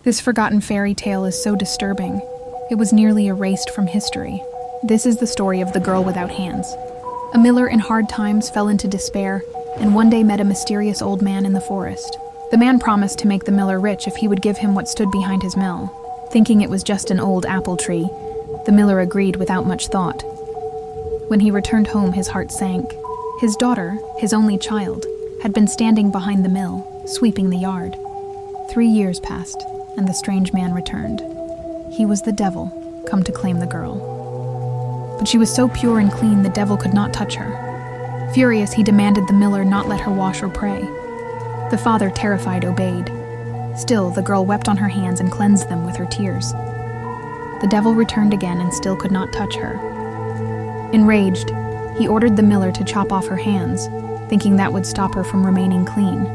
This forgotten fairy tale is so disturbing. It was nearly erased from history. This is the story of the girl without hands. A miller in hard times fell into despair and one day met a mysterious old man in the forest. The man promised to make the miller rich if he would give him what stood behind his mill. Thinking it was just an old apple tree, the miller agreed without much thought. When he returned home, his heart sank. His daughter, his only child, had been standing behind the mill, sweeping the yard. 3 years passed, and the strange man returned. He was the devil, come to claim the girl. But she was so pure and clean, the devil could not touch her. Furious, he demanded the miller not let her wash or pray. The father, terrified, obeyed. Still, the girl wept on her hands and cleansed them with her tears. The devil returned again and still could not touch her. Enraged, he ordered the miller to chop off her hands, thinking that would stop her from remaining clean.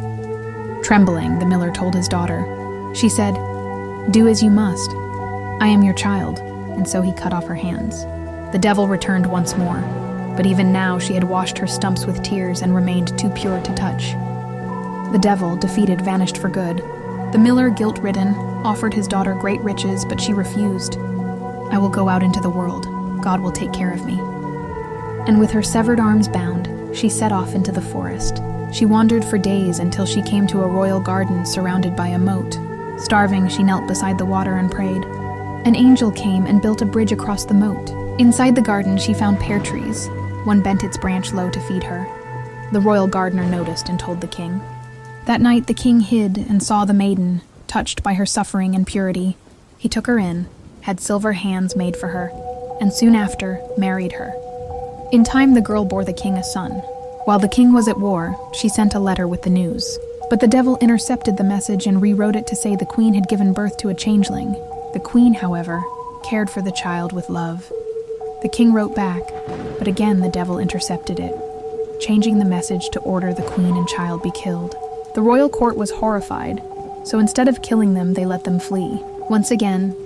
Trembling, the miller told his daughter. She said, "Do as you must. I am your child," and so he cut off her hands. The devil returned once more, but even now she had washed her stumps with tears and remained too pure to touch. The devil, defeated, vanished for good. The miller, guilt-ridden, offered his daughter great riches, but she refused. "I will go out into the world. God will take care of me." And with her severed arms bound, she set off into the forest. She wandered for days until she came to a royal garden surrounded by a moat. Starving, she knelt beside the water and prayed. An angel came and built a bridge across the moat. Inside the garden, she found pear trees. One bent its branch low to feed her. The royal gardener noticed and told the king. That night, the king hid and saw the maiden, touched by her suffering and purity. He took her in, had silver hands made for her, and soon after, married her. In time, the girl bore the king a son. While the king was at war, she sent a letter with the news. But the devil intercepted the message and rewrote it to say the queen had given birth to a changeling. The queen, however, cared for the child with love. The king wrote back, but again the devil intercepted it, changing the message to order the queen and child be killed. The royal court was horrified, so instead of killing them, they let them flee. Once again,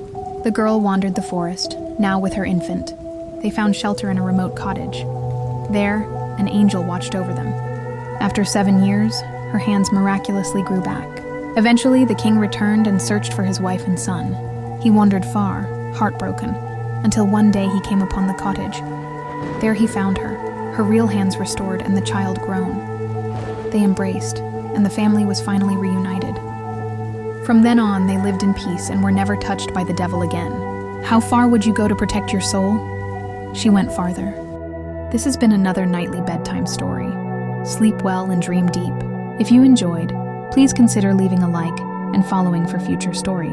the girl wandered the forest, now with her infant. They found shelter in a remote cottage. There, an angel watched over them. After 7 years, her hands miraculously grew back. Eventually, the king returned and searched for his wife and son. He wandered far, heartbroken, until one day he came upon the cottage. There he found her real hands restored and the child grown. They embraced, and the family was finally reunited. From then on, they lived in peace and were never touched by the devil again. How far would you go to protect your soul? She went farther. This has been another nightly bedtime story. Sleep well and dream deep. If you enjoyed, please consider leaving a like and following for future stories.